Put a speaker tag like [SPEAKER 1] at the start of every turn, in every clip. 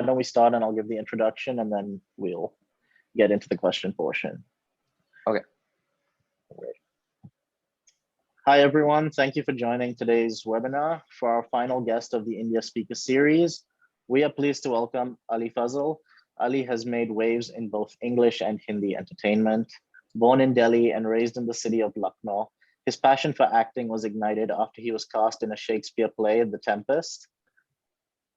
[SPEAKER 1] don't we start and I'll give the introduction and then we'll get into the question portion.
[SPEAKER 2] Okay.
[SPEAKER 1] Great. Hi, everyone. Thank you for joining today's webinar. For our final guest of the India Speaker Series, we are pleased to welcome Ali Fazal. Ali has made waves in both English and Hindi entertainment. Born in Delhi and raised in the city of Lucknow, his passion for acting was ignited after he was cast in a Shakespeare play, The Tempest.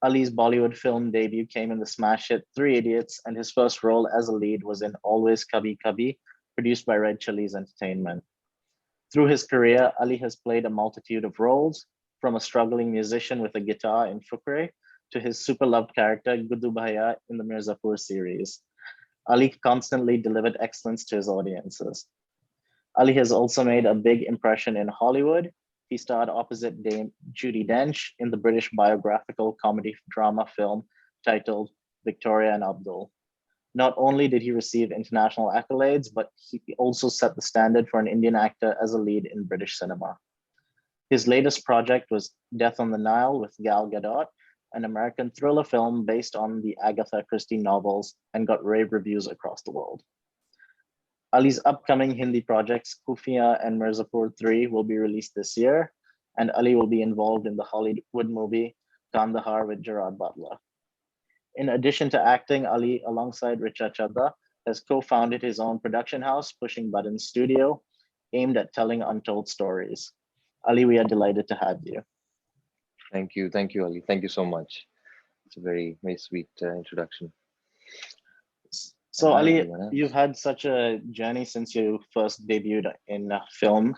[SPEAKER 1] Ali's Bollywood film debut came in the smash hit Three Idiots, and his first role as a lead was in Always Kabhi Kabhi, produced by Red Chillies Entertainment. Through his career, Ali has played a multitude of roles, from a struggling musician with a guitar in Fukrey to his super loved character Guddu Bhaiyya in the Mirzapur series. Ali constantly delivered excellence to his audiences. Ali has also made a big impression in Hollywood. He starred opposite Dame Judi Dench in the British biographical comedy drama film titled Victoria and Abdul. Not only did he receive international accolades, but he also set the standard for an Indian actor as a lead in British cinema. His latest project was Death on the Nile with Gal Gadot, an American thriller film based on the Agatha Christie novels, and got rave reviews across the world. Ali's upcoming Hindi projects, Kufiya and Mirzapur 3, will be released this year, and Ali will be involved in the Hollywood movie Kandahar with Gerard Butler. In addition to acting, Ali, alongside Richa Chadha, has co-founded his own production house, Pushing Buttons Studio, aimed at telling untold stories. Ali, we are delighted to have you.
[SPEAKER 2] Thank you, Ali. Thank you so much. It's a very, very sweet introduction.
[SPEAKER 1] So Ali, you've had such a journey since you first debuted in film.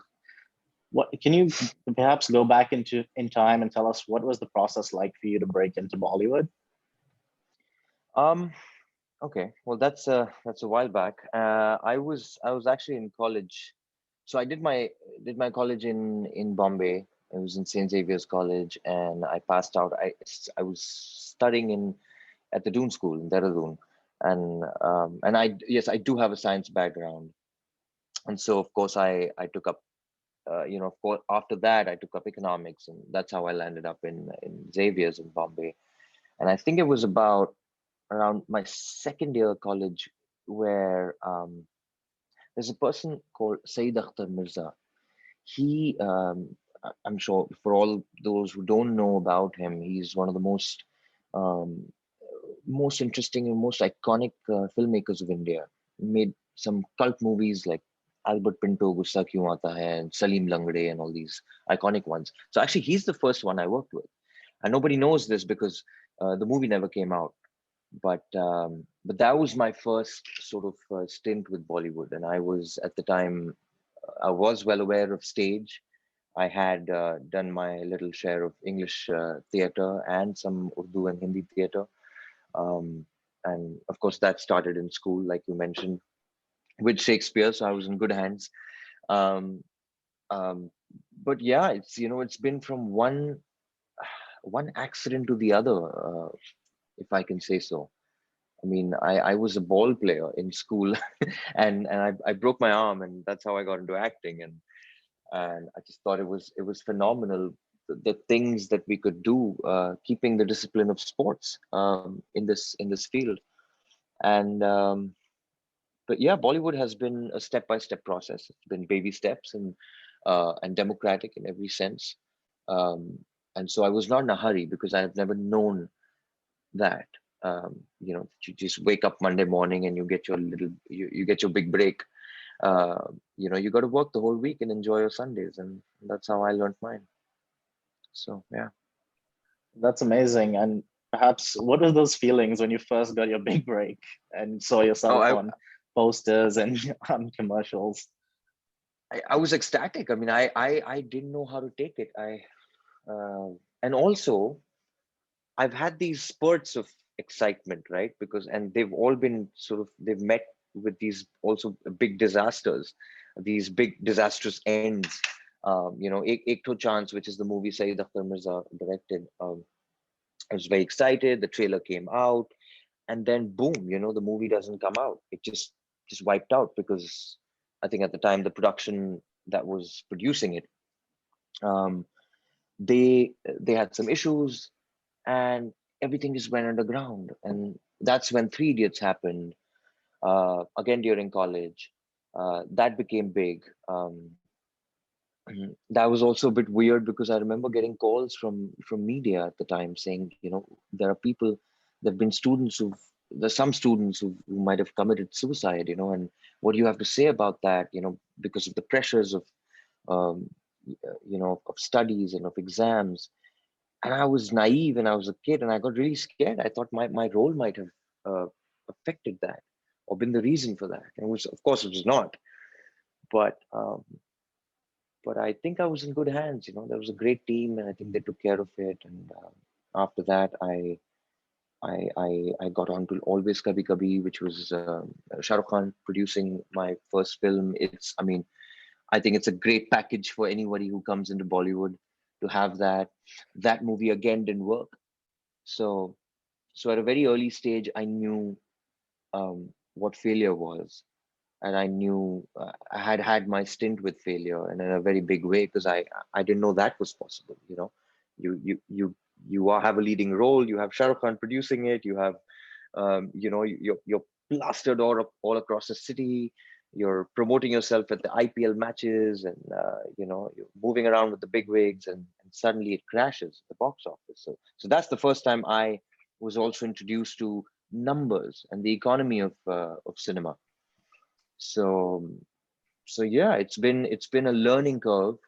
[SPEAKER 1] What can you perhaps go back in time and tell us what was the process like for you to break into Bollywood?
[SPEAKER 2] Okay, well that's a while back. I was actually in college, so I did my college in Bombay. I was in St. Xavier's College, and I passed out. I was studying at the Doon School in Dehradun. And I do have a science background, and so of course I took up of course after that I took up economics, and that's how I landed up in Xavier's in Bombay. And I think it was about around my second year of college where there's a person called Saeed Akhtar Mirza. He I'm sure for all those who don't know about him, he's one of the most interesting and most iconic filmmakers of India. He made some cult movies like Albert Pinto, Gussa Kyun Aata Hai, and Salim Langde, and all these iconic ones. So actually, he's the first one I worked with, and nobody knows this because the movie never came out. But that was my first sort of stint with Bollywood, and I was at the time I was well aware of stage. I had done my little share of English theatre and some Urdu and Hindi theatre. And of course that started in school, like you mentioned, with Shakespeare, so I was in good hands. But yeah, it's been from one accident to the other, if I can say so. I mean, I was a ball player in school and I broke my arm, and that's how I got into acting, and I just thought it was phenomenal, the things that we could do, keeping the discipline of sports in this field. And but yeah, Bollywood has been a step-by-step process. It's been baby steps and democratic in every sense. And so I was not in a hurry because I have never known that. You just wake up Monday morning and you get your you get your big break. You got to work the whole week and enjoy your Sundays, and that's how I learned mine. So yeah,
[SPEAKER 1] that's amazing. And perhaps what were those feelings when you first got your big break and saw yourself on posters and on commercials?
[SPEAKER 2] I was ecstatic. I mean, I didn't know how to take it. And also I've had these spurts of excitement, right? And they've all been they've met with these also big disasters, these big disastrous ends. Ek To Chance, which is the movie Saeed Akhtar Mirza directed. I was very excited. The trailer came out, and then boom, the movie doesn't come out. It just wiped out because I think at the time the production that was producing it, they had some issues, and everything just went underground. And that's when Three Idiots happened, again during college. That became big. That was also a bit weird because I remember getting calls from media at the time saying, there are people, there have been students there's some students who might have committed suicide, and what do you have to say about that, because of the pressures of, um, of studies and of exams. And I was naive and I was a kid and I got really scared. I thought my role might have uh, affected that or been the reason for that. And which, of course, it was not. But I think I was in good hands. There was a great team, and I think they took care of it. And after that, I got on to Always Kabhi Kabhi, which was Shah Rukh Khan producing my first film. I think it's a great package for anybody who comes into Bollywood to have that. That movie again didn't work. So at a very early stage, I knew what failure was, and I knew I had had my stint with failure, and in a very big way, because I didn't know that was possible. You have a leading role. You have Shah Rukh Khan producing it. You have you're plastered all across the city. You're promoting yourself at the IPL matches, and you're moving around with the big wigs, and suddenly it crashes at the box office. So that's the first time I was also introduced to numbers and the economy of cinema. So yeah, it's been a learning curve,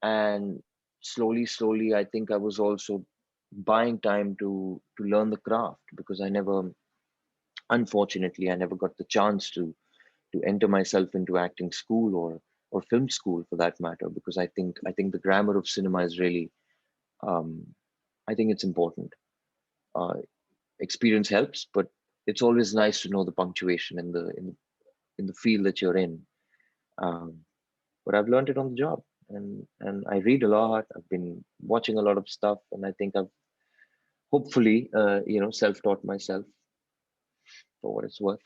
[SPEAKER 2] and slowly I think I was also buying time to learn the craft, because unfortunately I never got the chance to enter myself into acting school or film school for that matter, because I think the grammar of cinema is really, um, I think it's important. uh, Experience helps, but it's always nice to know the punctuation in the field that you're in. um, but I've learned it on the job, and I read a lot. I've been watching a lot of stuff, and I think I've hopefully self-taught myself for what it's worth.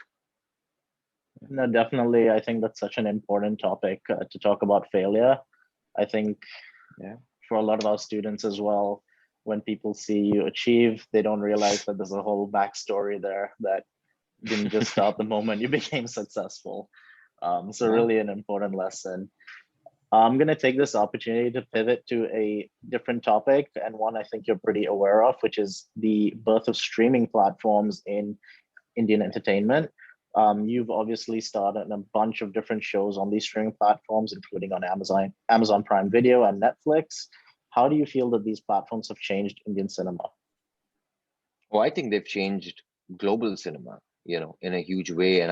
[SPEAKER 1] No, definitely. I think that's such an important topic to talk about failure. I think
[SPEAKER 2] Yeah.
[SPEAKER 1] for a lot of our students as well, when people see you achieve, they don't realize that there's a whole backstory there that didn't just start the moment you became successful. So
[SPEAKER 2] Yeah.
[SPEAKER 1] really an important lesson. I'm going to take this opportunity to pivot to a different topic, and one I think you're pretty aware of, which is the birth of streaming platforms in Indian entertainment. You've obviously started a bunch of different shows on these streaming platforms, including on Amazon Prime Video and Netflix. How do you feel that these platforms have changed Indian cinema?
[SPEAKER 2] Well, I think they've changed global cinema, in a huge way. And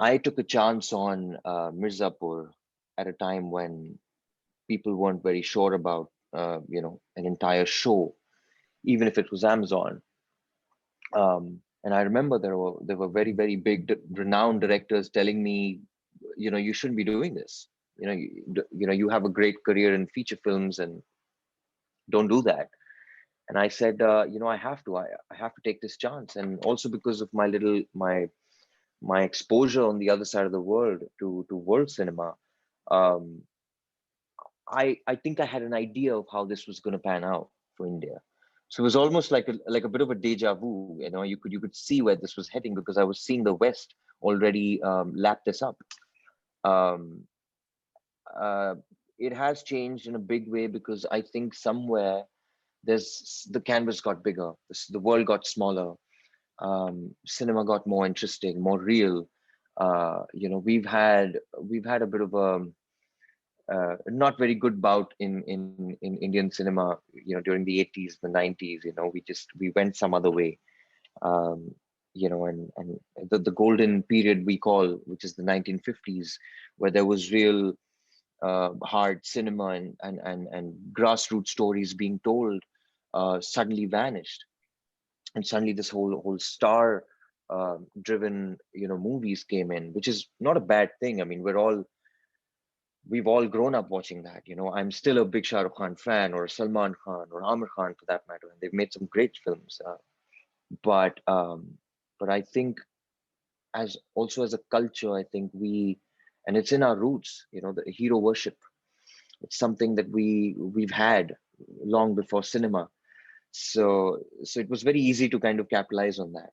[SPEAKER 2] I took a chance on Mirzapur at a time when people weren't very sure about, an entire show, even if it was Amazon. And I remember there were very, very big, renowned directors telling me, you shouldn't be doing this. You have a great career in feature films, and don't do that. And I said, I have to. I have to take this chance, and also because of my exposure on the other side of the world to world cinema. Um, I think I had an idea of how this was going to pan out for India. So it was almost like a bit of a deja vu. You could see where this was heading, because I was seeing the West already lap this up. Um, uh, it has changed in a big way, because I think somewhere the canvas got bigger, the world got smaller, cinema got more interesting, more real. We've had a bit of a not very good bout in Indian cinema, during the 80s, the 90s. We went some other way. Um, and the golden period we call, which is the 1950s, where there was real hard cinema and grassroots stories being told, suddenly vanished. And suddenly this whole star driven movies came in, which is not a bad thing. I mean, we've all grown up watching that. I'm still a big Shah Rukh Khan fan, or Salman Khan, or Amir Khan for that matter, and they've made some great films. But I think, as a culture, I think and it's in our roots. The hero worship. It's something that we've had long before cinema. So it was very easy to kind of capitalize on that.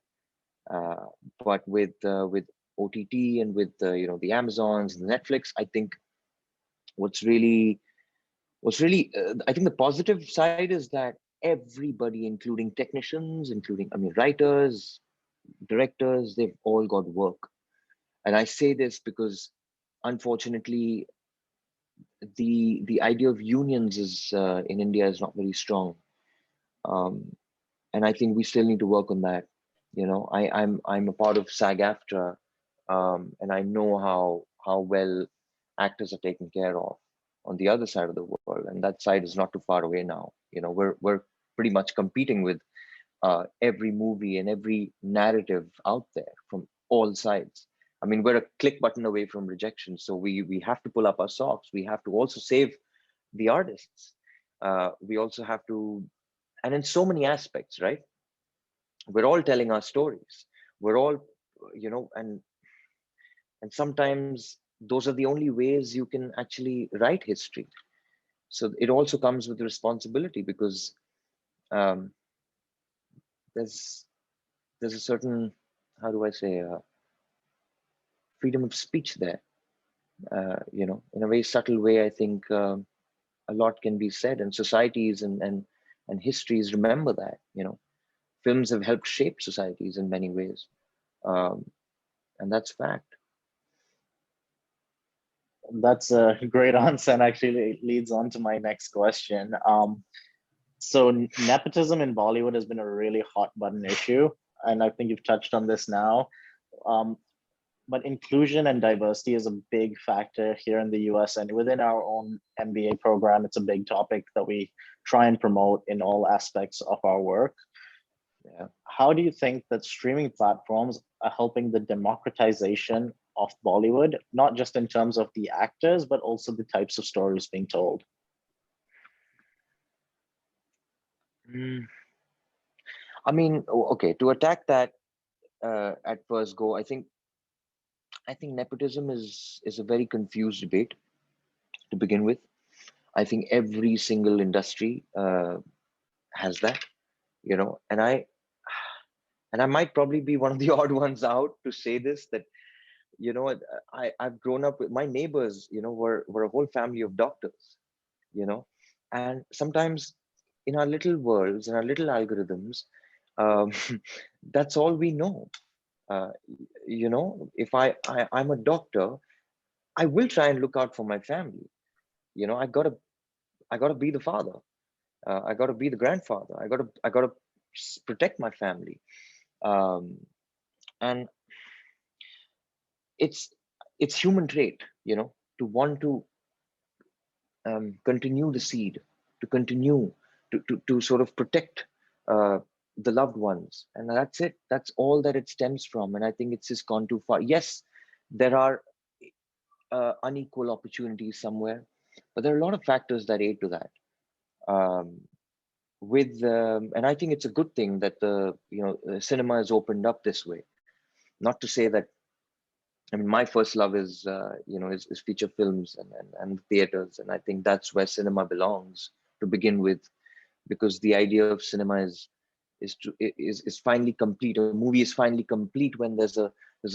[SPEAKER 2] But with OTT and with the Amazons and the Netflix, I think what's really I think the positive side is that everybody, including technicians, including, I mean, writers, directors, they've all got work. And I say this because unfortunately the idea of unions is in India is not very strong. Um, and I think we still need to work on that. I'm a part of SAG-AFTRA, and I know how well actors are taken care of on the other side of the world, and that side is not too far away now. We're pretty much competing with every movie and every narrative out there from all sides. I mean, we're a click button away from rejection, so we have to pull up our socks. We have to also save the artists. We also have to, and in so many aspects, right? We're all telling our stories. We're all, and sometimes those are the only ways you can actually write history. So it also comes with responsibility, because um, there's a certain, how do I say, freedom of speech there. In a very subtle way, I think a lot can be said, and societies and histories remember that. Films have helped shape societies in many ways, um, and that's fact.
[SPEAKER 1] That's a great answer, and actually leads on to my next question. So nepotism in Bollywood has been a really hot button issue, and I think you've touched on this now. Um, but inclusion and diversity is a big factor here in the US, and within our own MBA program, it's a big topic that we try and promote in all aspects of our work.
[SPEAKER 2] Yeah.
[SPEAKER 1] How do you think that streaming platforms are helping the democratization of Bollywood, not just in terms of the actors, but also the types of stories being told?
[SPEAKER 2] Mm. I mean, okay, to attack that at first go, I think nepotism is a very confused debate to begin with. I think every single industry has that, and I might probably be one of the odd ones out to say this, that I've grown up with my neighbors, were a whole family of doctors, you know, and sometimes in our little worlds and our little algorithms, um, that's all we know. Uh, if I'm a doctor, I will try and look out for my family. I gotta be the father. I gotta be the grandfather. I gotta protect my family. Um, and it's human trait, to want to continue the seed, to continue to sort of protect the loved ones, and that's it. That's all that it stems from. And I think it's just gone too far. Yes, there are unequal opportunities somewhere, but there are a lot of factors that aid to that. Um, and I think it's a good thing that the cinema has opened up this way. Not to say that, I mean, my first love is feature films and theaters, and I think that's where cinema belongs to begin with, because the idea of cinema is finally complete. A movie is finally complete when there's a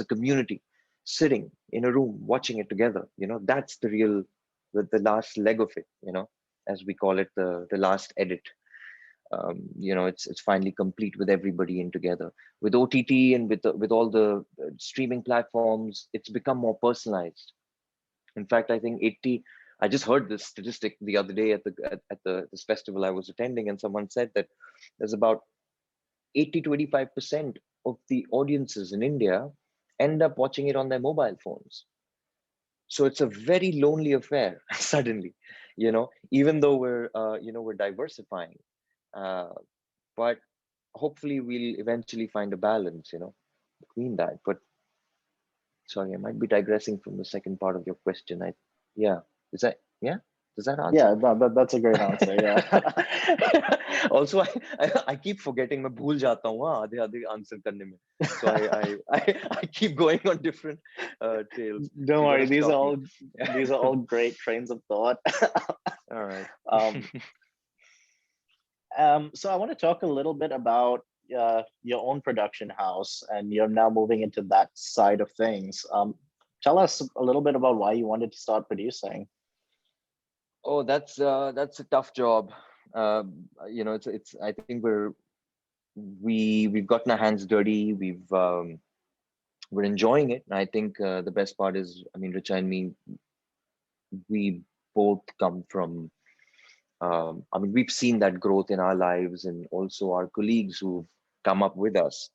[SPEAKER 2] community sitting in a room watching it together. That's the last leg of it. As we call it, the last edit. It's finally complete with everybody in together. With OTT and with all the streaming platforms, it's become more personalized. In fact, I think 80. I just heard this statistic the other day at this festival I was attending, and someone said that there's about 80 to 85% of the audiences in India end up watching it on their mobile phones. So it's a very lonely affair suddenly, even though we're diversifying. Uh, but hopefully we'll eventually find a balance, between that. But sorry, I might be digressing from the second part of your question. Yeah, is that, yeah, does that answer?
[SPEAKER 1] Yeah, that's a great answer. Yeah.
[SPEAKER 2] Also, I keep forgetting. मैं भूल जाता हूँ आधे आधे answer करने में. So I keep going on different tales.
[SPEAKER 1] Don't
[SPEAKER 2] You
[SPEAKER 1] worry,
[SPEAKER 2] gotta stop me.
[SPEAKER 1] these are all great trains of thought.
[SPEAKER 2] All right.
[SPEAKER 1] um, So I want to talk a little bit about your own production house, and you're now moving into that side of things. Tell us a little bit about why you wanted to start producing.
[SPEAKER 2] Oh, that's a tough job. It's. I think we've gotten our hands dirty. We're enjoying it. And I think the best part is, I mean, Richa and me, we both come from. I mean, we've seen that growth in our lives, and also our colleagues who've come up with us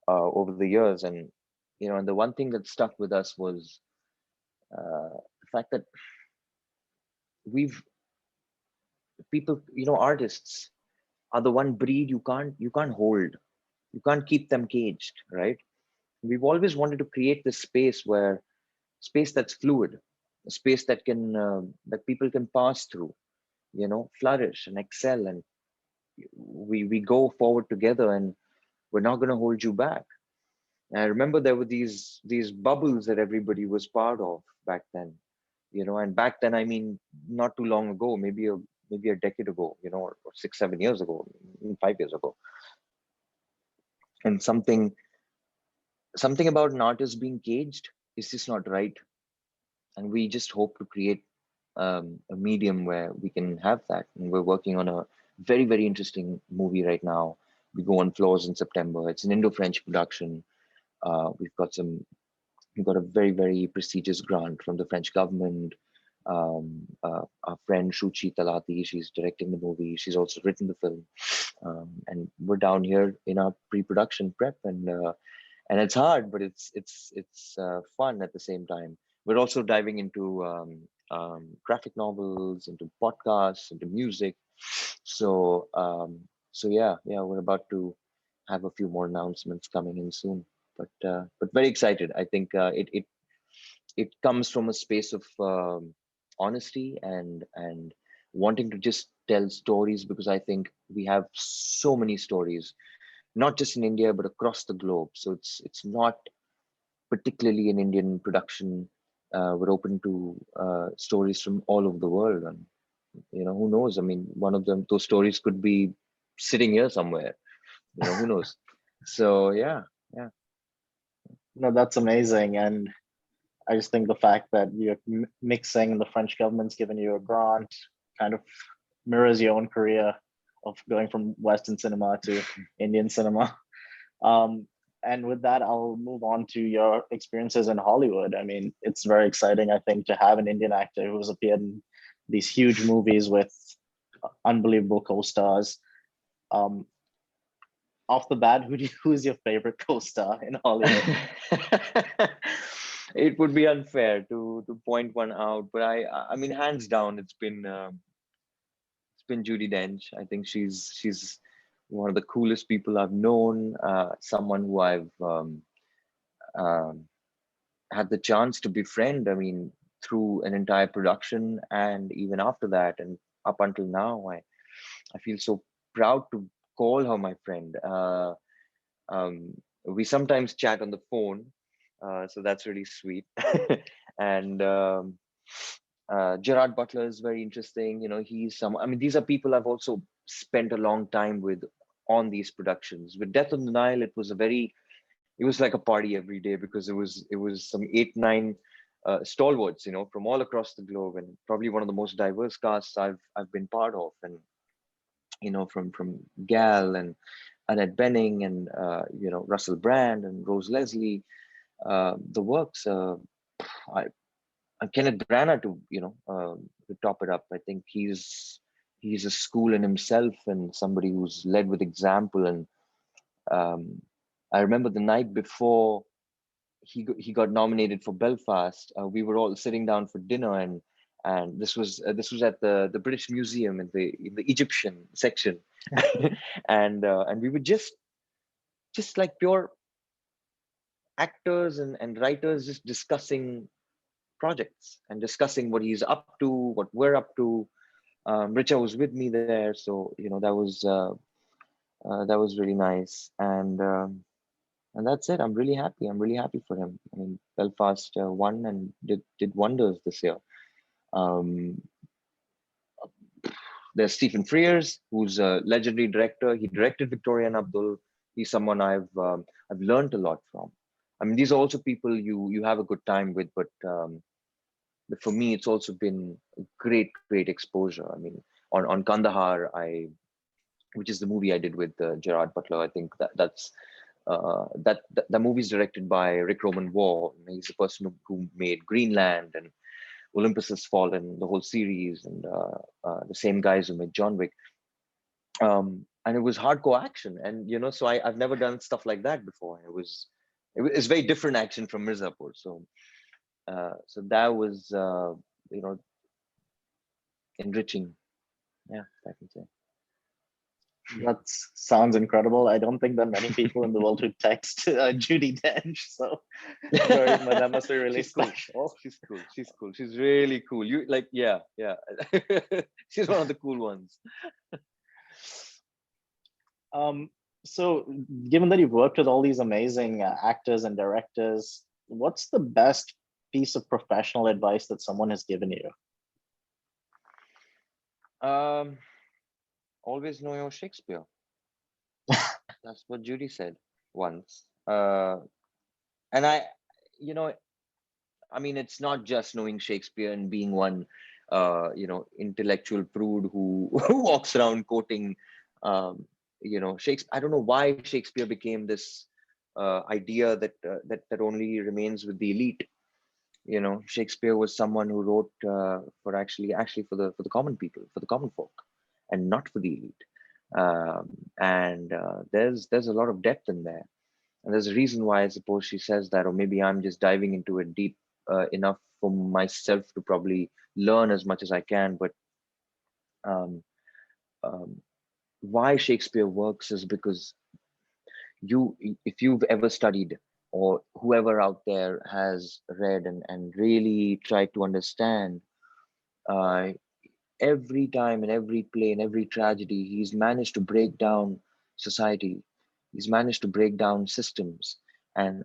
[SPEAKER 2] over the years. And and the one thing that stuck with us was the fact that we've people, artists are the one breed you can't hold, you can't keep them caged, right? We've always wanted to create this space that's fluid, a space that can that people can pass through, flourish and excel, and we go forward together, and we're not going to hold you back. And I remember there were these bubbles that everybody was part of back then, and back then I mean not too long ago, maybe a decade ago, or 6 7 years ago, even 5 years ago. And something about an artist being caged is just not right. And we just hope to create a medium where we can have that. And we're working on a very, very interesting movie right now. We go on floors in September. It's an Indo-French production. We've got a very, very prestigious grant from the French government. Our friend Shuchi Talati, she's directing the movie. She's also written the film. And we're down here in our pre-production prep, and it's hard, but it's fun at the same time. We're also diving into graphic novels, into podcasts, into music. So yeah, we're about to have a few more announcements coming in soon. But very excited. I think it comes from a space of honesty and wanting to just tell stories, because I think we have so many stories, not just in India but across the globe. So it's not particularly an Indian production. We're open to stories from all over the world, and who knows? I mean, one of them, those stories could be sitting here somewhere. Who knows? So yeah.
[SPEAKER 1] No, that's amazing, and I just think the fact that you're mixing, the French government's given you a grant, kind of mirrors your own career of going from Western cinema to Indian cinema. Um, and with that, I'll move on to your experiences in Hollywood. I mean, it's very exciting, I think, to have an Indian actor who's appeared in these huge movies with unbelievable co-stars. Um, Off the bat, who's your favorite co-star in Hollywood?
[SPEAKER 2] It would be unfair to point one out, but I mean, hands down, it's been Judi Dench. I think she's one of the coolest people I've known. Someone who I've um, had the chance to befriend. I mean, through an entire production, and even after that, and up until now, I feel so proud to call her my friend. We sometimes chat on the phone, so that's really sweet. And Gerard Butler is very interesting. He's some. I mean, these are people I've also spent a long time with on these productions. With Death on the Nile, it was like a party every day, because it was some 8 9 stalwarts, from all across the globe, and probably one of the most diverse casts I've been part of. And from Gal and Annette Bening, and Russell Brand and Rose Leslie, the works. I, and Kenneth Branagh to top it up. I think he's a school in himself, and somebody who's led with example. And um, I remember the night before he got nominated for Belfast, we were all sitting down for dinner, and this was at the British Museum in the Egyptian section, and we were just like pure actors and writers, just discussing projects and discussing what he's up to, what we're up to. Richa was with me there, so that was really nice, and that's it. I'm really happy. I'm really happy for him. I mean, Belfast won and did wonders this year. Um, There's Stephen Frears, who's a legendary director. He directed Victoria and Abdul. He's someone I've learned a lot from. I mean, these are also people you have a good time with, but for me, it's also been a great exposure. I mean, on Kandahar, which is the movie I did with Gerard Butler. I think that movie is directed by Rick Roman Waugh. He's the person who made Greenland and Olympus Has Fallen, the whole series, and the same guys who made John Wick. And it was hardcore action, and so I've never done stuff like that before. It's very different action from Mirzapur. So that was enriching. Yeah, I can say.
[SPEAKER 1] That sounds incredible. I don't think there are many people in the world who text Judi Dench, so that must be really special.
[SPEAKER 2] She's cool. She's cool. She's really cool. You like, yeah. She's one of the cool ones.
[SPEAKER 1] So given that you've worked with all these amazing actors and directors, what's the best piece of professional advice that someone has given you?
[SPEAKER 2] Always know your Shakespeare. That's what Judy said once. And I mean, it's not just knowing Shakespeare and being one, intellectual prude who walks around quoting, Shakespeare. I don't know why Shakespeare became this idea that only remains with the elite. Shakespeare was someone who wrote for actually for the common people, for the common folk, and not for the elite. There's a lot of depth in there, and there's a reason why I suppose she says that, or maybe I'm just diving into it deep enough for myself to probably learn as much as I can. But why Shakespeare works is because if you've ever studied, or whoever out there has read and really tried to understand, every time in every play, in every tragedy, he's managed to break down society. He's managed to break down systems and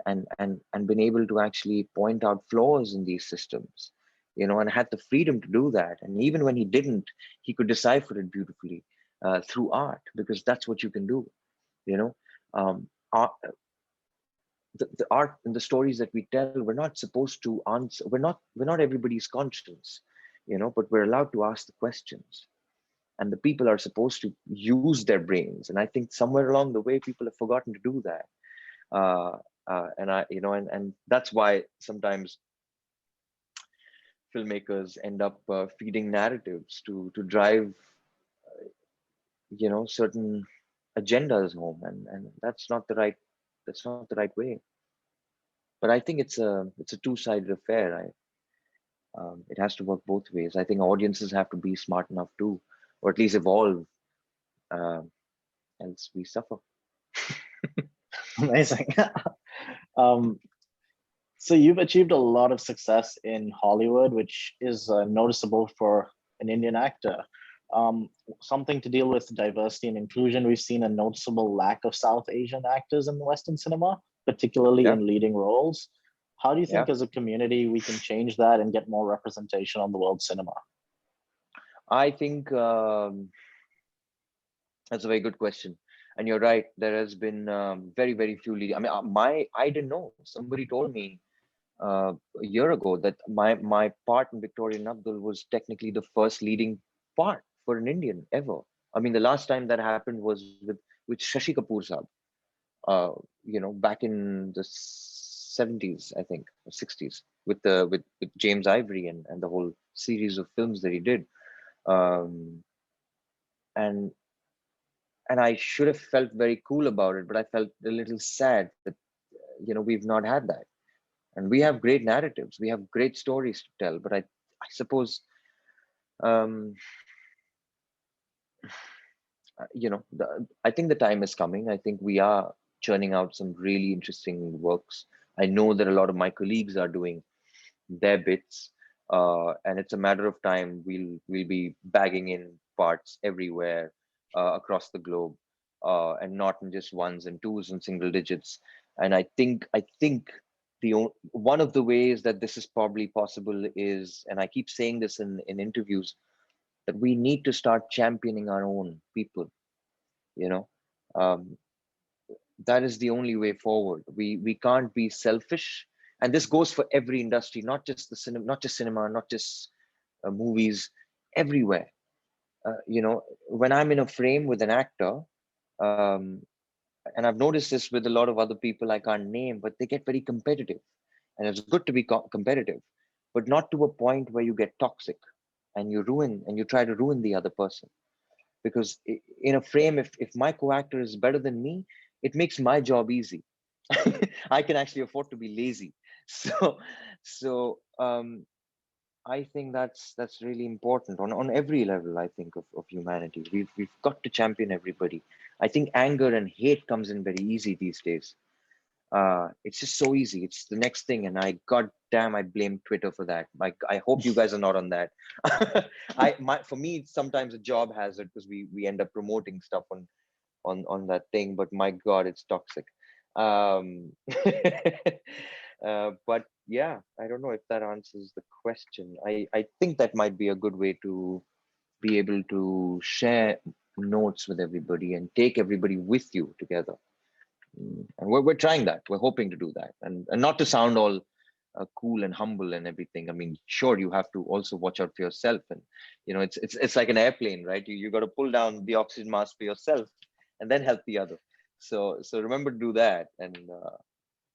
[SPEAKER 2] been able to actually point out flaws in these systems, and had the freedom to do that. And even when he didn't, he could decipher it beautifully through art, because that's what you can do. Art, the art and the stories that we tell, we're not supposed to answer. We're not everybody's conscience, but we're allowed to ask the questions. And the people are supposed to use their brains. And I think somewhere along the way, people have forgotten to do that. And that's why sometimes filmmakers end up feeding narratives to drive, certain agendas home, and that's not the right way. But I think it's a two-sided affair. It has to work both ways. I think audiences have to be smart enough too, or at least evolve, else we suffer.
[SPEAKER 1] Amazing. So you've achieved a lot of success in Hollywood, which is noticeable for an Indian actor. Something to deal with diversity and inclusion. We've seen a noticeable lack of South Asian actors in Western cinema, particularly in leading roles. How do you think as a community we can change that and get more representation on the world cinema?
[SPEAKER 2] I think that's a very good question. And you're right, there has been very few leading. I mean, I didn't know. Somebody told me a year ago that my part in Victoria and Abdul was technically the first leading part for an Indian ever. I mean, the last time that happened was with Shashi Kapoor Saab, back in the 70s, I think, or 60s, with James Ivory and the whole series of films that he did. And I should have felt very cool about it, but I felt a little sad that we've not had that. And we have great narratives, we have great stories to tell, but I suppose I think the time is coming. I think we are churning out some really interesting works. I know that a lot of my colleagues are doing their bits, and it's a matter of time. We'll be bagging in parts everywhere across the globe, and not in just ones and twos and single digits. And I think one of the ways that this is probably possible is, and I keep saying this in interviews, that we need to start championing our own people. You know, um, that is the only way forward. We can't be selfish, and this goes for every industry, not just the cinema, not just cinema, not just movies, everywhere. When I'm in a frame with an actor, um, and I've noticed this with a lot of other people I can't name, but they get very competitive, and it's good to be competitive, but not to a point where you get toxic and you try to ruin the other person. Because in a frame, if my co-actor is better than me, it makes my job easy. I can actually afford to be lazy. So I think that's really important on every level. I think of humanity, we've got to champion everybody. I think anger and hate comes in very easy these days. It's just so easy. It's the next thing, and god damn, I blame Twitter for that. Like, I hope you guys are not on that. For me, it's sometimes a job hazard, because we end up promoting stuff on that thing, but my god, it's toxic. um but yeah, I don't know if that answers the question. I think that might be a good way to be able to share notes with everybody and take everybody with you together. And we're trying that. We're hoping to do that, and not to sound all cool and humble and everything. I mean, sure, you have to also watch out for yourself, and it's like an airplane, right? You got to pull down the oxygen mask for yourself and then help the other. So remember to do that. And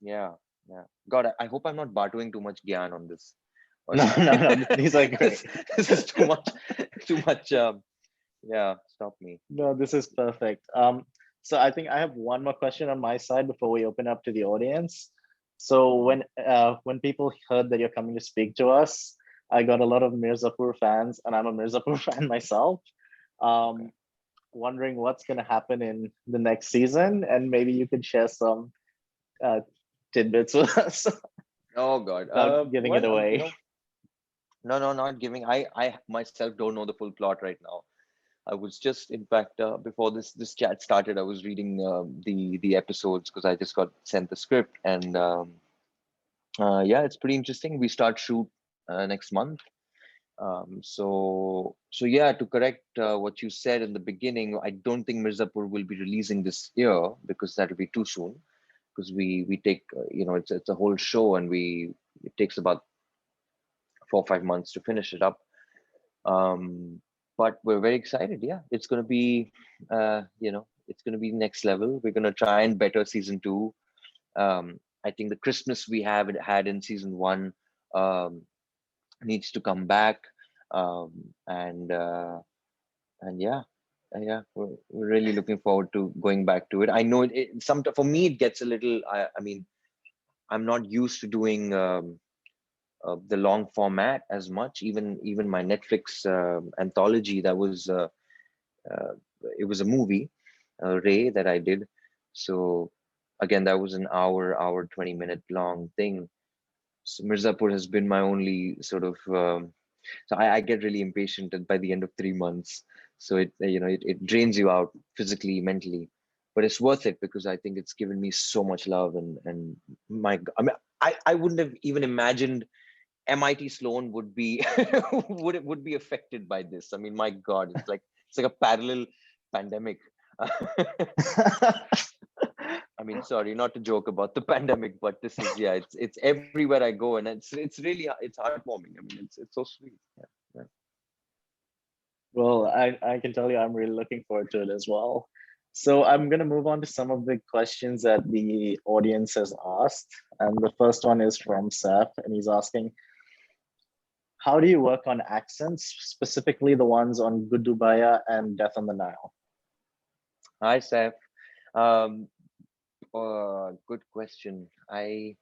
[SPEAKER 2] yeah, yeah. God, I hope I'm not bartering too much gyan on this. Or
[SPEAKER 1] No, no, no. These are great.
[SPEAKER 2] this is too much, too much. Yeah, stop me.
[SPEAKER 1] No, this is perfect. So I think I have one more question on my side before we open up to the audience. So when people heard that you're coming to speak to us, I got a lot of Mirzapur fans, and I'm a Mirzapur fan myself.
[SPEAKER 2] Okay.
[SPEAKER 1] Um, Wondering what's going to happen in the next season, and maybe you could share some uh, tidbits with us
[SPEAKER 2] Oh God.
[SPEAKER 1] without giving it
[SPEAKER 2] Well,
[SPEAKER 1] away.
[SPEAKER 2] no, not giving. I myself don't know the full plot right now. I was just, in fact, before this chat started, I was reading the episodes, because I just got sent the script, and yeah, it's pretty interesting. We start shoot next month. So yeah, to correct what you said in the beginning, I don't think Mirzapur will be releasing this year, because that will be too soon. Because we take it's a whole show, and it takes about 4 or 5 months to finish it up. um but we're very excited. Yeah, it's going to be it's going to be next level. We're going to try and better season 2. I think the Christmas we have had in season 1 um needs to come back. um and yeah, yeah, we're really looking forward to going back to it. I know some for me it gets a little, I mean, I'm not used to doing the long format as much. Even my Netflix anthology, that was uh, it was a movie, Ray, that I did. So again, that was an hour 20-minute long thing. So Mirzapur has been my only sort of so I get really impatient by the end of 3 months. So it drains you out physically, mentally, but it's worth it, because I think it's given me so much love. And I mean, I wouldn't have even imagined MIT Sloan would be would be affected by this. I mean, my God, it's like a parallel pandemic. I mean, sorry, not to joke about the pandemic, but this is, yeah, it's everywhere I go, and it's really, it's heartwarming. I mean, it's so sweet. Yeah, yeah.
[SPEAKER 1] Well, I can tell you I'm really looking forward to it as well. So I'm going to move on to some of the questions that the audience has asked. And the first one is from Seth, and he's asking, how do you work on accents, specifically the ones on Guddu Bhaiyya and Death on the Nile?
[SPEAKER 2] Hi, Seth. Um, Good question. I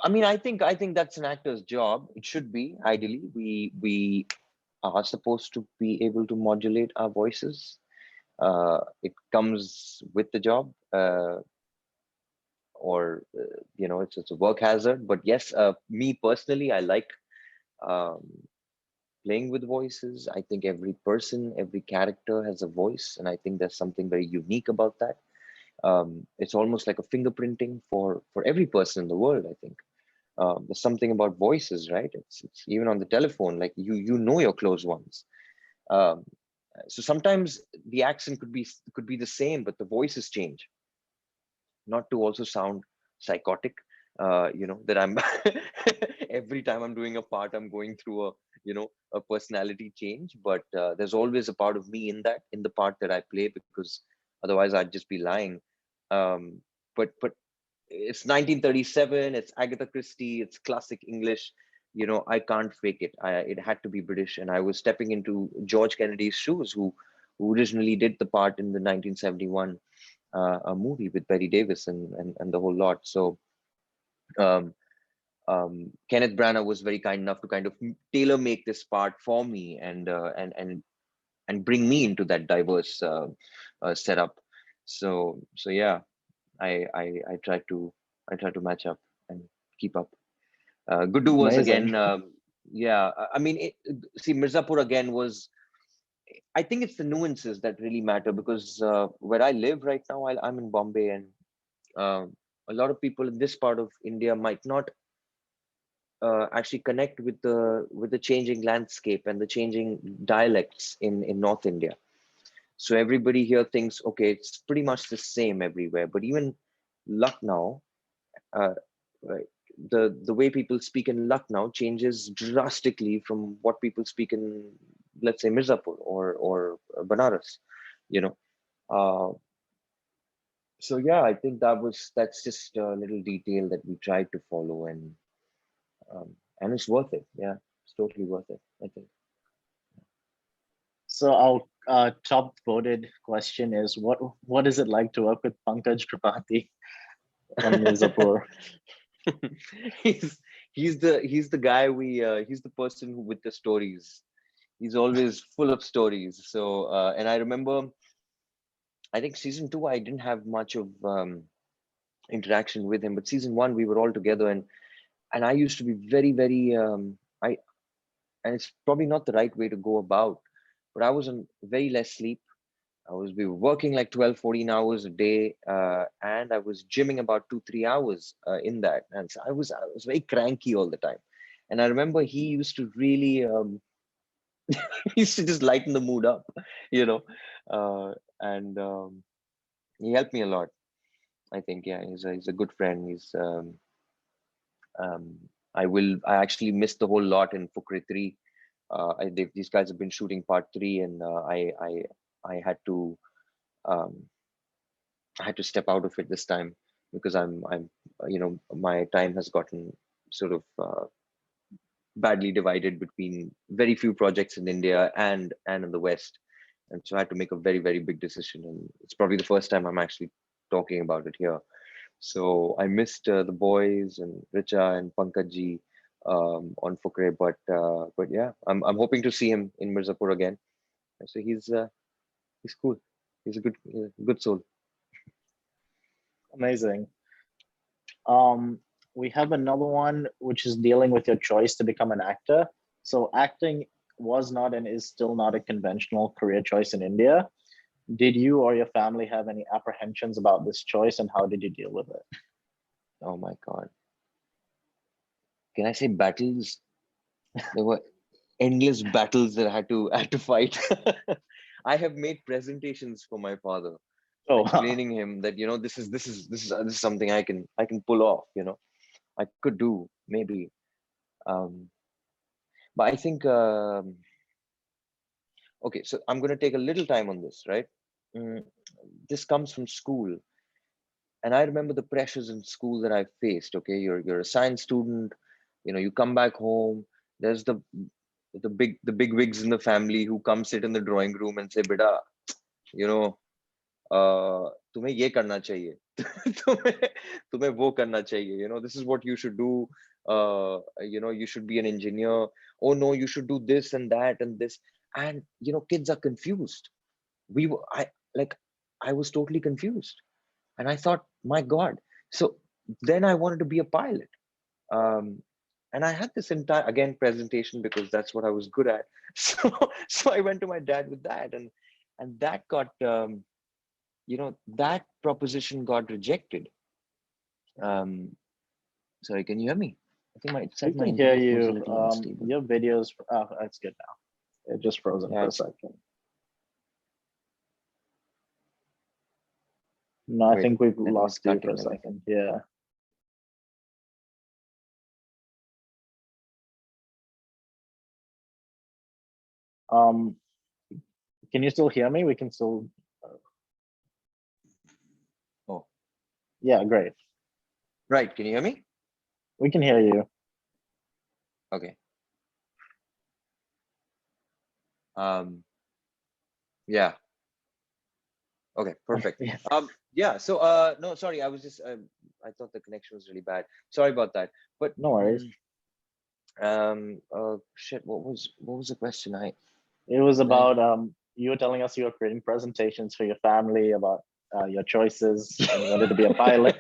[SPEAKER 2] mean, I think that's an actor's job. It should be, ideally. We are supposed to be able to modulate our voices. It comes with the job, or it's a work hazard. But yes, me personally, I like um, playing with voices. I think every person, every character has a voice, and I think there's something very unique about that. It's almost like a fingerprinting for every person in the world, I think. There's something about voices, right? It's even on the telephone, like you know your close ones. Um, so sometimes the accent could be the same, but the voices change. Not to also sound psychotic, that I'm every time I'm doing a part, I'm going through a personality change. But there's always a part of me in the part that I play, because otherwise I'd just be lying. But it's 1937, it's Agatha Christie, it's classic English. I can't fake it. It had to be British, and I was stepping into George Kennedy's shoes, who originally did the part in the 1971 a movie with Betty Davis and the whole lot. So um, Kenneth Branagh was very kind enough to kind of tailor make this part for me, and bring me into that diverse setup. So yeah, I try to match up and keep up. Guddu was
[SPEAKER 1] Amazing.
[SPEAKER 2] again, yeah. I mean, see, Mirzapur again was. I think it's the nuances that really matter, because where I live right now, I'm in Bombay, and um, a lot of people in this part of India might not actually connect with the changing landscape and the changing dialects in North India. So everybody here thinks, okay, it's pretty much the same everywhere. But even Lucknow, uh, right, the way people speak in Lucknow changes drastically from what people speak in, let's say, Mirzapur or Banaras. You know, uh, so yeah, I think that's just a little detail that we tried to follow, and it's worth it. Yeah, it's totally worth it, I think.
[SPEAKER 1] So our top voted question is what is it like to work with Pankaj Tripathi on Mirzapur?
[SPEAKER 2] he's he's the guy he's the person who with the stories. He's always full of stories. So and I remember, I think season 2 I didn't have much of interaction with him, but season 1 we were all together, and I used to be very very I and it's probably not the right way to go about, but I was on very less sleep. We were working like 12, 14 hours a day, and I was gymming about 2, 3 hours in that. And so I was very cranky all the time. And I remember he used to really, he used to just lighten the mood up, you know, and he helped me a lot. I think, yeah, he's a good friend. Um, I actually missed the whole lot in Fukrey 3. These guys have been shooting part 3, and I um, I had to step out of it this time, because my time has gotten sort of badly divided between very few projects in India and in the West, and so I had to make a very very big decision, and it's probably the first time I'm actually talking about it here. So I missed the boys and Richa and Pankajji on Fukre, but yeah, I'm hoping to see him in Mirzapur again. So he's cool. He's a good soul.
[SPEAKER 1] Amazing. Um, we have another one which is dealing with your choice to become an actor. So acting was not and is still not a conventional career choice in India. Did you or your family have any apprehensions about this choice, and how did you deal with it?
[SPEAKER 2] Oh my God. Can I say battles? There were endless battles that I had to fight. I have made presentations for my father,
[SPEAKER 1] Oh,
[SPEAKER 2] explaining him that this is something I can pull off. I could do maybe, um, but I think okay. So I'm going to take a little time on this, right? Mm, this comes from school, and I remember the pressures in school that I faced. Okay, you're a science student. You come back home. There's the big wigs in the family who come sit in the drawing room and say, "Beta, you know, तुम्हें ये करना चाहिए, तुम्हें तुम्हें वो करना चाहिए. This is what you should do. You should be an engineer. Oh no, you should do this and that and this." And kids are confused. We were I like I was totally confused, and I thought, my God. So then I wanted to be a pilot. Um, and I had this entire again presentation, because that's what I was good at. So I went to my dad with that, and that got that proposition got rejected. Um, Sorry, can you hear me? I think it
[SPEAKER 1] We
[SPEAKER 2] said my
[SPEAKER 1] can hear
[SPEAKER 2] internet was a
[SPEAKER 1] you.
[SPEAKER 2] little unstable.
[SPEAKER 1] Your videos. Oh, it's good now. It just frozen
[SPEAKER 2] Yeah,
[SPEAKER 1] for a second. No, I
[SPEAKER 2] wait,
[SPEAKER 1] think we've
[SPEAKER 2] then it's
[SPEAKER 1] lost you for a
[SPEAKER 2] cutting again.
[SPEAKER 1] second. Yeah. Um, can you still hear me? We can still.
[SPEAKER 2] Oh,
[SPEAKER 1] Yeah, great.
[SPEAKER 2] right. Can you hear me?
[SPEAKER 1] We can hear you.
[SPEAKER 2] Okay. Yeah. Okay, perfect.
[SPEAKER 1] Yeah,
[SPEAKER 2] Yeah, so no, sorry, I was just I thought the connection was really bad. Sorry about that. But
[SPEAKER 1] no worries.
[SPEAKER 2] shit, what was the question?
[SPEAKER 1] It was
[SPEAKER 2] I
[SPEAKER 1] about you were telling us you were creating presentations for your family about your choices when you wanted to be a pilot.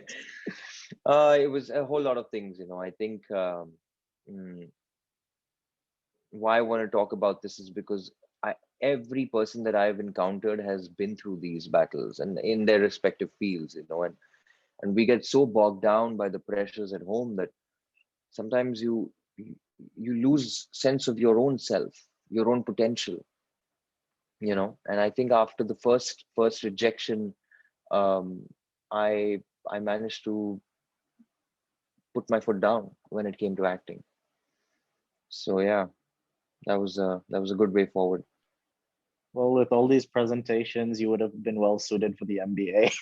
[SPEAKER 2] it was a whole lot of things, I think mm, why I want to talk about this is because every person that I've encountered has been through these battles and in their respective fields, and we get so bogged down by the pressures at home that sometimes you lose sense of your own self, your own potential, and I think after the first rejection, um I managed to put my foot down when it came to acting. So yeah, that was a good way forward.
[SPEAKER 1] Well, with all these presentations, you would have been well suited for the MBA.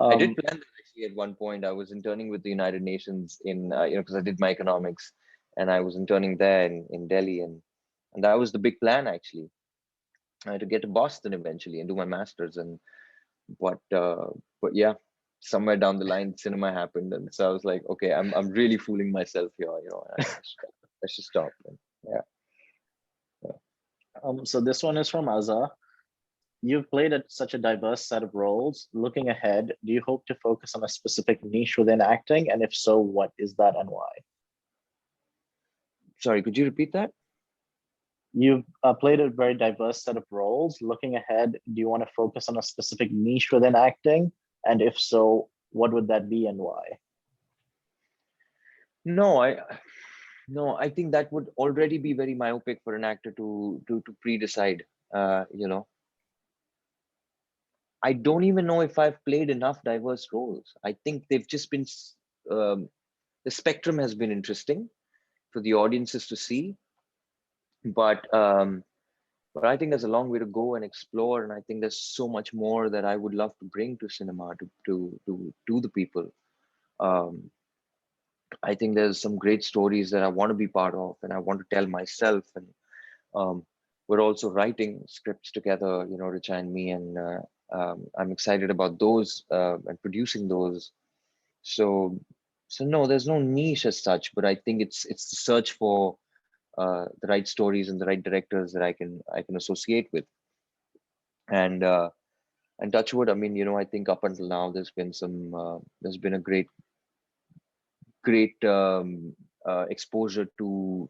[SPEAKER 2] I did
[SPEAKER 1] Um,
[SPEAKER 2] plan that actually at one point. I was interning with the United Nations in, because I did my economics, and I was interning there in Delhi, and that was the big plan actually, to get to Boston eventually and do my masters. And but yeah, somewhere down the line, cinema happened, and so I was like, okay, I'm really fooling myself here. I should stop. And yeah,
[SPEAKER 1] so this one is from Azza. You've played at such a diverse set of roles. Looking ahead, do you hope to focus on a specific niche within acting? And if so, what is that and why?
[SPEAKER 2] sorry, could you repeat that?
[SPEAKER 1] You've played a very diverse set of roles. Looking ahead, do you want to focus on a specific niche within acting? And if so, what would that be and why?
[SPEAKER 2] No, I think that would already be very myopic for an actor to pre-decide. I don't even know if I've played enough diverse roles. I think they've just been um, the spectrum has been interesting for the audiences to see, but I think there's a long way to go and explore, and I think there's so much more that I would love to bring to cinema to the people. Um, I think there's some great stories that I want to be part of, and I want to tell myself. And um, we're also writing scripts together, Richa and me, and I'm excited about those and producing those. So, so no, there's no niche as such, but I think it's the search for the right stories and the right directors that I can associate with. And touch wood, I mean, I think up until now there's been a great exposure to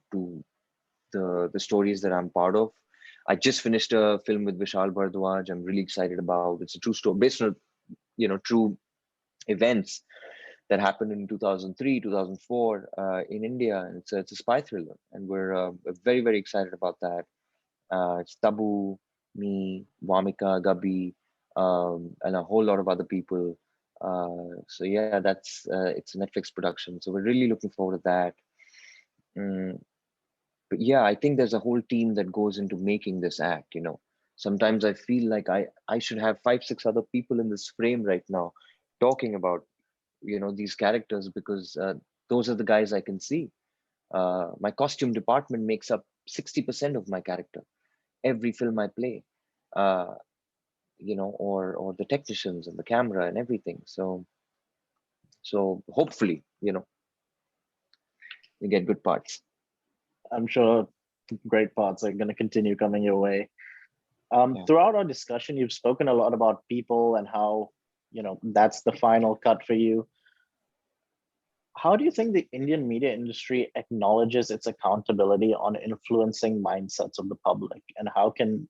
[SPEAKER 2] the stories that I'm part of. I just finished a film with Vishal Bhardwaj. I'm really excited about. It's a true story based on true events that happened in 2003, 2004 in India, and it's a spy thriller, and we're very very excited about that. It's Tabu, me, Vamika, Gabi, and a whole lot of other people. So yeah, it's a Netflix production. So we're really looking forward to that. Mm, but yeah, I think there's a whole team that goes into making this act. Sometimes I feel like I should have 5 6 other people in this frame right now talking about these characters, because those are the guys I can see. My costume department makes up 60% of my character every film I play. uh or the technicians and the camera and everything. So hopefully you get good parts.
[SPEAKER 1] I'm sure great parts are going to continue coming your way.
[SPEAKER 2] Yeah.
[SPEAKER 1] Throughout our discussion, you've spoken a lot about people and how, that's the final cut for you. How do you think the Indian media industry acknowledges its accountability on influencing mindsets of the public? And how can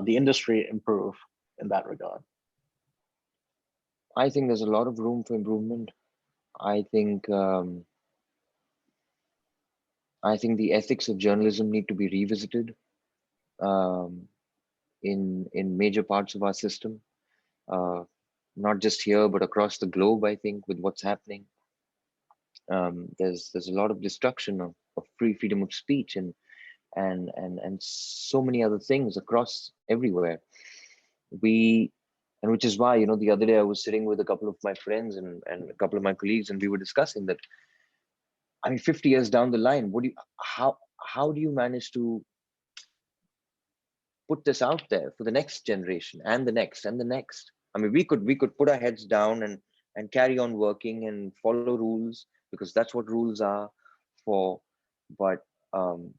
[SPEAKER 1] the industry improve in that regard?
[SPEAKER 2] I think there's a lot of room for improvement. I think I think the ethics of journalism need to be revisited um, in major parts of our system, uh, not just here but across the globe. I think with what's happening, there's a lot of destruction of free freedom of speech and so many other things across everywhere. We and which is why, the other day I was sitting with a couple of my friends and a couple of my colleagues, and we were discussing that. I mean, 50 years down the line, what do you how do you manage to put this out there for the next generation and the next and the next? I mean, we could put our heads down and carry on working and follow rules, because that's what rules are for. But um,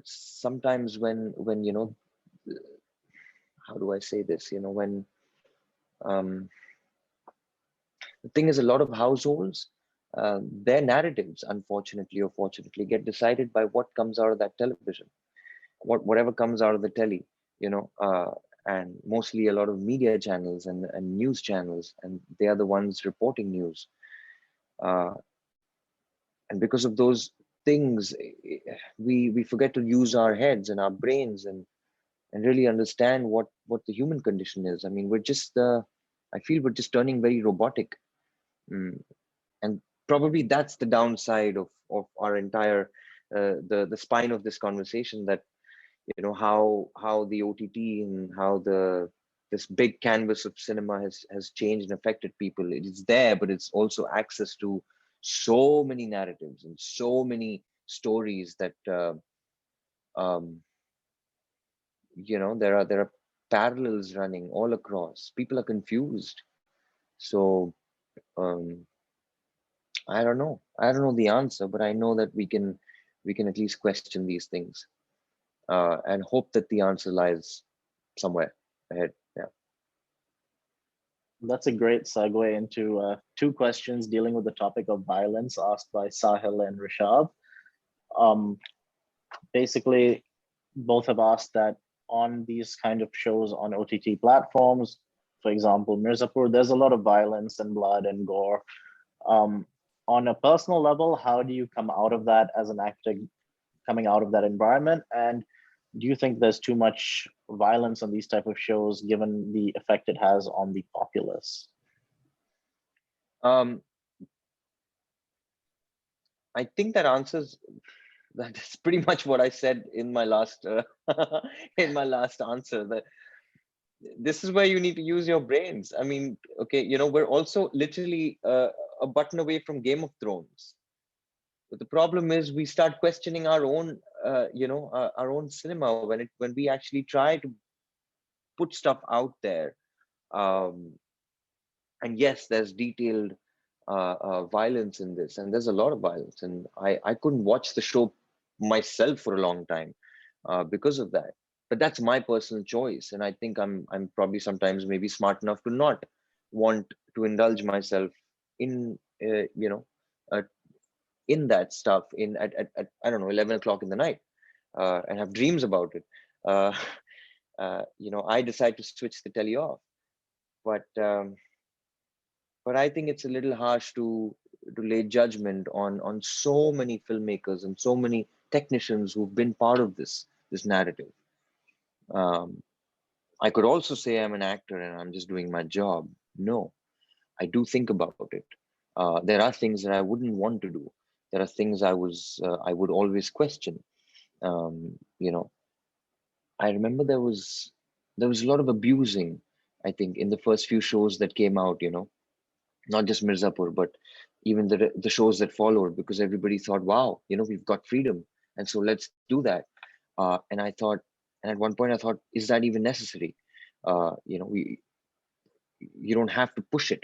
[SPEAKER 2] sometimes when how do I say this? When um, the thing is, a lot of households, their narratives, unfortunately or fortunately, get decided by what comes out of that television, whatever comes out of the telly, you know, uh, and mostly a lot of media channels and news channels, and they are the ones reporting news. Uh, and because of those things, we forget to use our heads and our brains and really understand what the human condition is. I mean, I feel we're just turning very robotic. Mm. And probably that's the downside of our entire the spine of this conversation, that how the OTT and how this big canvas of cinema has changed and affected people. It is there, but it's also access to so many narratives and so many stories that um, there are parallels running all across. People are confused. So um, I don't know the answer, but I know that we can at least question these things, and hope that the answer lies somewhere ahead. Yeah.
[SPEAKER 1] That's a great segue into two questions dealing with the topic of violence asked by Sahil and Rishab. Um, Basically, both have asked that on these kind of shows on OTT platforms, for example, Mirzapur, there's a lot of violence and blood and gore. Um, on a personal level, how do you come out of that as an actor coming out of that environment? And do you think there's too much violence on these type of shows given the effect it has on the populace?
[SPEAKER 2] Um, I think that answers that's pretty much what I said in my last in my last answer. That this is where you need to use your brains. I mean, okay, we're also literally a button away from Game of Thrones. But the problem is we start questioning our own, our own cinema when we actually try to put stuff out there. Um, and yes, there's detailed violence in this, and there's a lot of violence, and I couldn't watch the show myself for a long time because of that. But that's my personal choice, and I think I'm probably sometimes maybe smart enough to not want to indulge myself in uh, in that stuff at I don't know, 11 o'clock in the night, and have dreams about it. uh, I decide to switch the telly off. But I think it's a little harsh to lay judgment on so many filmmakers and so many technicians who've been part of this narrative. Um, I could also say I'm an actor and I'm just doing my job. No, I do think about it. There are things that I wouldn't want to do. There are things I would always question. Um, you know, I remember there was a lot of abusing, I think, in the first few shows that came out. Not just Mirzapur, but even the shows that followed, because everybody thought, wow, we've got freedom, and so let's do that. And I thought, and at one point I thought, is that even necessary? We You don't have to push it.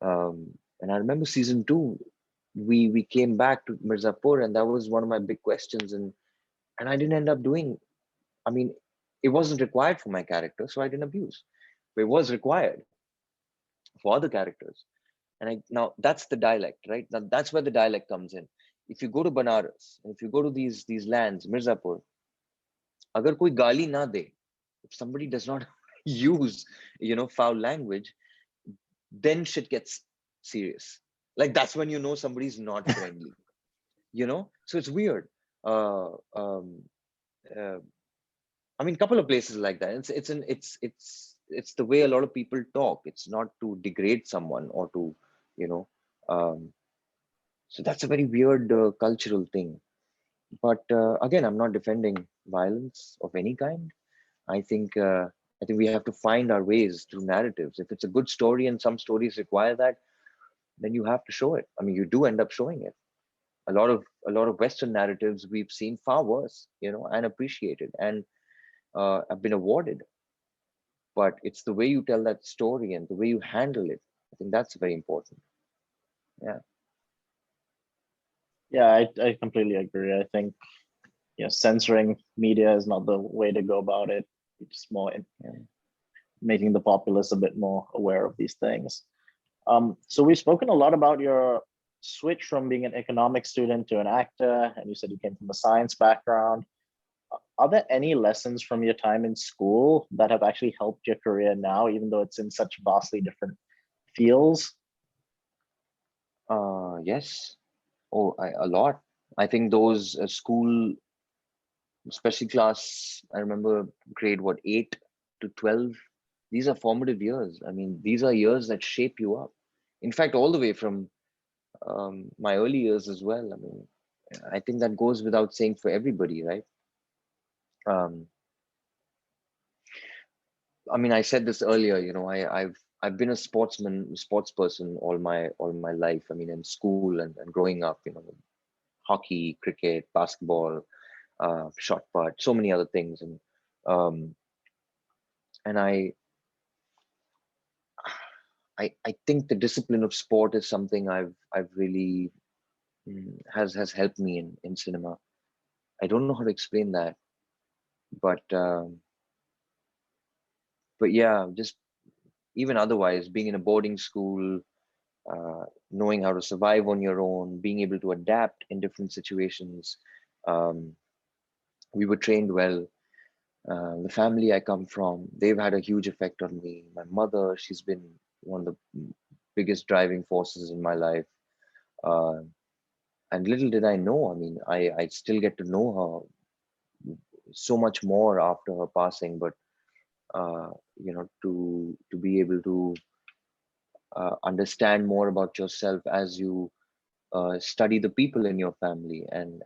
[SPEAKER 2] And I remember season two, we came back to Mirzapur, and that was one of my big questions, and I didn't end up doing. I mean, it wasn't required for my character, so I didn't abuse. But it was required for other characters. And now that's the dialect, right? Now that's where the dialect comes in. If you go to Banaras, and if you go to these lands, Mirzapur, agar koi gali na de, if somebody does not use, foul language, then shit gets serious. Like that's when you know somebody's not friendly, you know. So it's weird. uh, um, uh, I mean, couple of places like that. It's the way a lot of people talk. It's not to degrade someone or to, you know. Um, so that's a very weird cultural thing. But again, I'm not defending violence of any kind. I think I think we have to find our ways through narratives. If it's a good story and some stories require that, then you have to show it. I mean, you do end up showing it. A lot of Western narratives we've seen far worse, you know, and appreciated and have been awarded. But it's the way you tell that story and the way you handle it. I think that's very important. Yeah.
[SPEAKER 1] Yeah, I completely agree. I think, censoring media is not the way to go about it. It's more
[SPEAKER 2] Yeah.
[SPEAKER 1] making the populace a bit more aware of these things. So we've spoken a lot about your switch from being an economics student to an actor, and you said you came from a science background. Are there any lessons from your time in school that have actually helped your career now, even though it's in such vastly different fields?
[SPEAKER 2] Yes. Oh, a lot. I think those school, especially class, I remember grade what, 8 to 12. These are formative years. I mean, these are years that shape you up. In fact, all the way from my early years as well. I mean, I think that goes without saying for everybody, right? Um, I mean, I said this earlier. You know, I've been a sports person all my life. I mean, in school and growing up, you know, hockey, cricket, basketball, shot put, so many other things, um, and I think the discipline of sport is something I've really has helped me in cinema. I don't know how to explain that, but yeah, just even otherwise, being in a boarding school, knowing how to survive on your own, being able to adapt in different situations. Um, we were trained well. The family I come from, they've had a huge effect on me. My mother, she's been one of the biggest driving forces in my life. Uh, and little did I know, I mean, I still get to know her so much more after her passing, but to be able to understand more about yourself as you study the people in your family and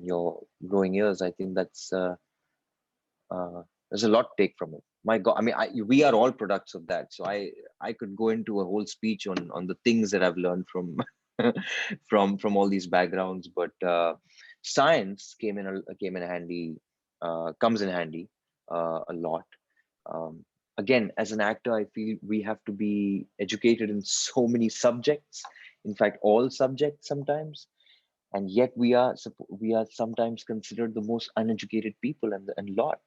[SPEAKER 2] your growing years. I think uh, there's a lot to take from it. My God, I mean, we are all products of that. So I could go into a whole speech on the things that I've learned from from all these backgrounds. But science came in handy, comes in handy a lot. Um, Again, as an actor, I feel we have to be educated in so many subjects. In fact, all subjects sometimes, and yet we are sometimes considered the most uneducated people and lot.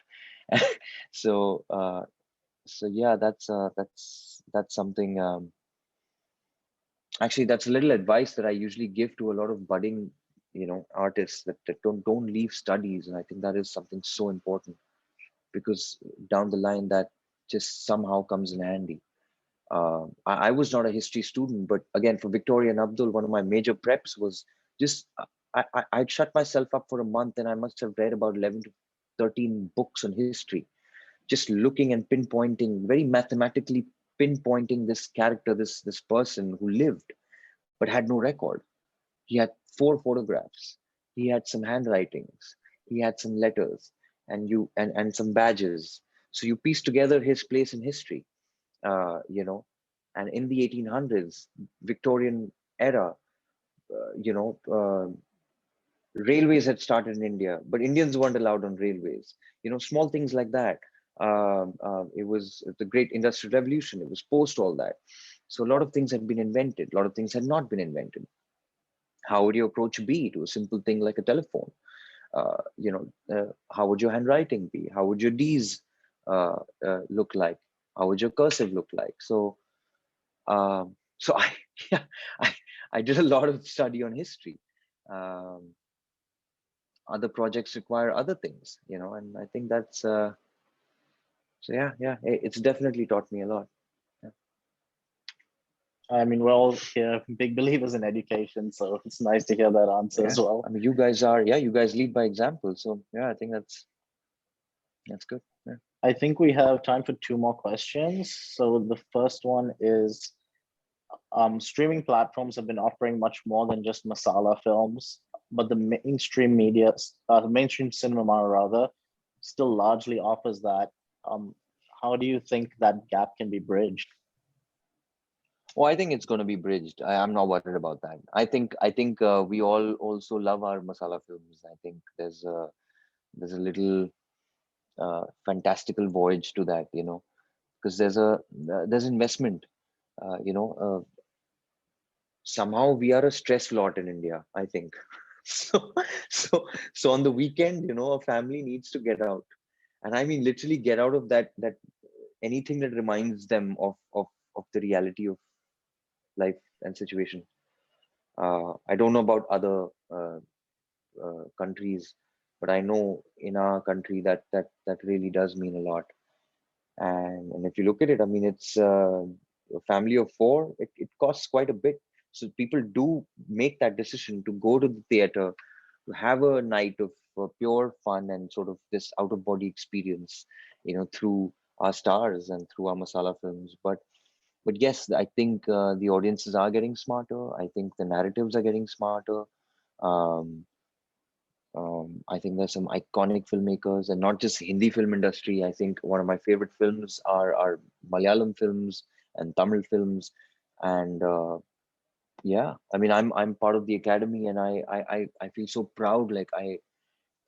[SPEAKER 2] so yeah, that's something. Actually, that's a little advice that I usually give to a lot of budding, artists, that don't leave studies, and I think that is something so important, because down the line that just somehow comes in handy. I was not a history student, but again, for Victoria and Abdul, one of my major preps was just I'd shut myself up for a month, and I must have read about 11 to 13 books on history, just looking and pinpointing, very mathematically pinpointing this character, this person who lived but had no record. He had 4 photographs. He had some handwritings. He had some letters, and some badges. So you piece together his place in history, uh, you know, and in the 1800s, Victorian era, uh, you know, uh, railways had started in India, but Indians weren't allowed on railways. Small things like that. It was the Great Industrial Revolution. It was post all that. So a lot of things had been invented. A lot of things had not been invented. How would your approach be to a simple thing like a telephone? How would your handwriting be? How would your D's look like? How would your cursive look like? So I, yeah, I, I did a lot of study on history. Um, Other projects require other things, and I think that's so yeah, it's definitely taught me a lot. Yeah.
[SPEAKER 1] I mean, we're all here big believers in education, so it's nice to hear that answer
[SPEAKER 2] Yeah,
[SPEAKER 1] as well.
[SPEAKER 2] I mean, you guys are, yeah, you guys lead by example. So yeah, I think that's good. Yeah.
[SPEAKER 1] I think we have time for two more questions. So the first one is, streaming platforms have been offering much more than just masala films, but the mainstream media, mainstream cinema rather, still largely offers that. Um, how do you think that gap can be bridged?
[SPEAKER 2] Well, I think it's going to be bridged. I'm not worried about that. I think we all also love our masala films. I think there's a little fantastical voyage to that, because there's investment. You know, somehow we are a stress lot in India, I think. So so on the weekend, a family needs to get out, and I mean literally get out of that anything that reminds them of the reality of life and situation. I don't know about other countries, but I know in our country that really does mean a lot. And if you look at it, I mean, it's a family of four. It costs quite a bit, so people do make that decision to go to the theater to have a night of pure fun and sort of this out of body experience, through our stars and through our masala films. But yes, I think the audiences are getting smarter. I think the narratives are getting smarter. Um, I think there's some iconic filmmakers, and not just Hindi film industry. I think one of my favorite films are Malayalam films and Tamil films, and yeah, I mean, I'm part of the academy, and I feel so proud. Like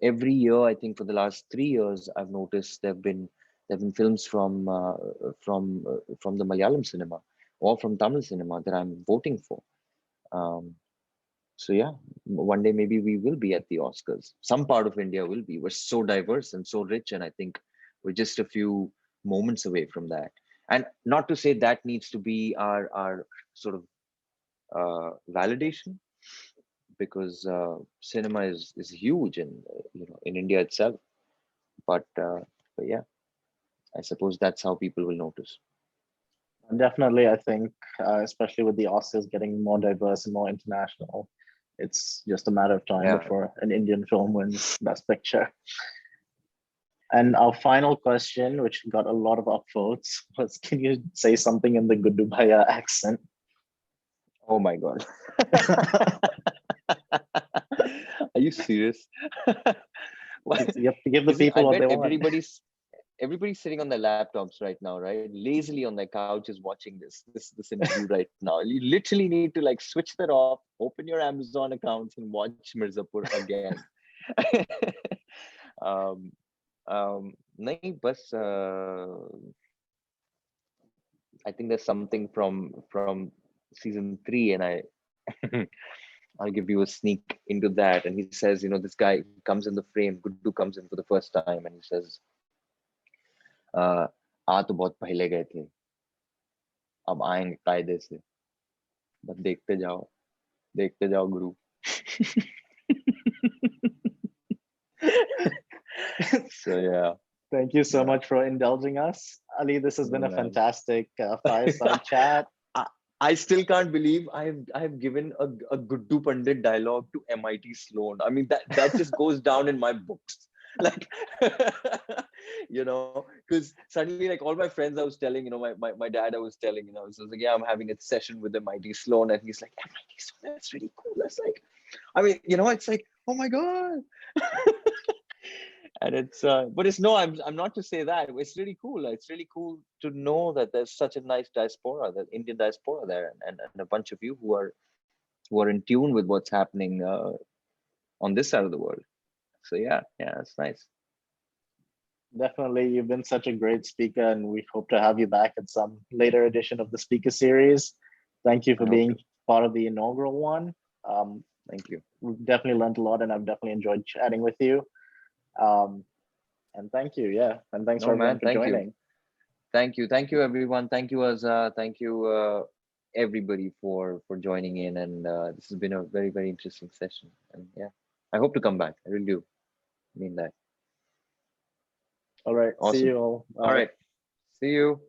[SPEAKER 2] every year, I think for the last 3 years, I've noticed there've been films from the Malayalam cinema or from Tamil cinema that I'm voting for. Um, so yeah, one day maybe we will be at the Oscars. Some part of India will be. We're so diverse and so rich, and I think we're just a few moments away from that. And not to say that needs to be our sort of validation, because cinema is huge in India itself. But yeah, I suppose that's how people will notice.
[SPEAKER 1] Definitely, I think, especially with the Oscars getting more diverse and more international, it's just a matter of time
[SPEAKER 2] Yeah.
[SPEAKER 1] before an Indian film wins Best Picture. And our final question, which got a lot of upvotes, was, can you say something in the Guddu Bhaiyya accent?
[SPEAKER 2] Oh my God. Are you serious?
[SPEAKER 1] You have to give the
[SPEAKER 2] Isn't I
[SPEAKER 1] people what
[SPEAKER 2] bet
[SPEAKER 1] they want.
[SPEAKER 2] everybody's sitting on their laptops right now, right? Lazily on their couches watching this interview right now. You literally need to like switch that off, open your Amazon accounts and watch Mirzapur again. um, nahin, bas, I think there's something from season 3, and I'll give you a sneak into that. And he says, this guy comes in the frame. Guddu comes in for the first time, and he says, "आ तो बहुत पहले गए थे, अब आएंगे कायदे से, बस देखते जाओ गुरु." So yeah,
[SPEAKER 1] Thank you so
[SPEAKER 2] yeah.
[SPEAKER 1] much for indulging us. Ali, this has been
[SPEAKER 2] No
[SPEAKER 1] a
[SPEAKER 2] man.
[SPEAKER 1] fantastic fireside chat.
[SPEAKER 2] I, I still can't believe I've given a Guddu Pandit dialogue to MIT Sloan. I mean that just goes down in my books. Like because suddenly like all my friends I was telling, my dad I was telling, so I was like, yeah, I'm having a session with MIT Sloan, and he's like, MIT Sloan, that's really cool. That's like, I mean, it's like, oh my God. And it's but it's no, I'm not to say that it's really cool. It's really cool to know that there's such a nice diaspora, that Indian diaspora there, and a bunch of you who are in tune with what's happening on this side of the world. So yeah, it's nice.
[SPEAKER 1] Definitely, you've been such a great speaker, and we hope to have you back at some later edition of the speaker series. Thank you for
[SPEAKER 2] I hope
[SPEAKER 1] being
[SPEAKER 2] to.
[SPEAKER 1] part of the inaugural one. Um,
[SPEAKER 2] Thank you.
[SPEAKER 1] we've definitely learned a lot, and I've definitely enjoyed chatting with you. Um, and thank you, yeah, and thanks for
[SPEAKER 2] No
[SPEAKER 1] everyone
[SPEAKER 2] man,
[SPEAKER 1] for
[SPEAKER 2] thank you.
[SPEAKER 1] joining.
[SPEAKER 2] Thank you everyone. Thank you Azza. Thank you everybody for joining in, and this has been a very, very interesting session. And yeah, I hope to come back. I really do mean that.
[SPEAKER 1] All right, see
[SPEAKER 2] Awesome.
[SPEAKER 1] you all.
[SPEAKER 2] All
[SPEAKER 1] Bye.
[SPEAKER 2] right. See you.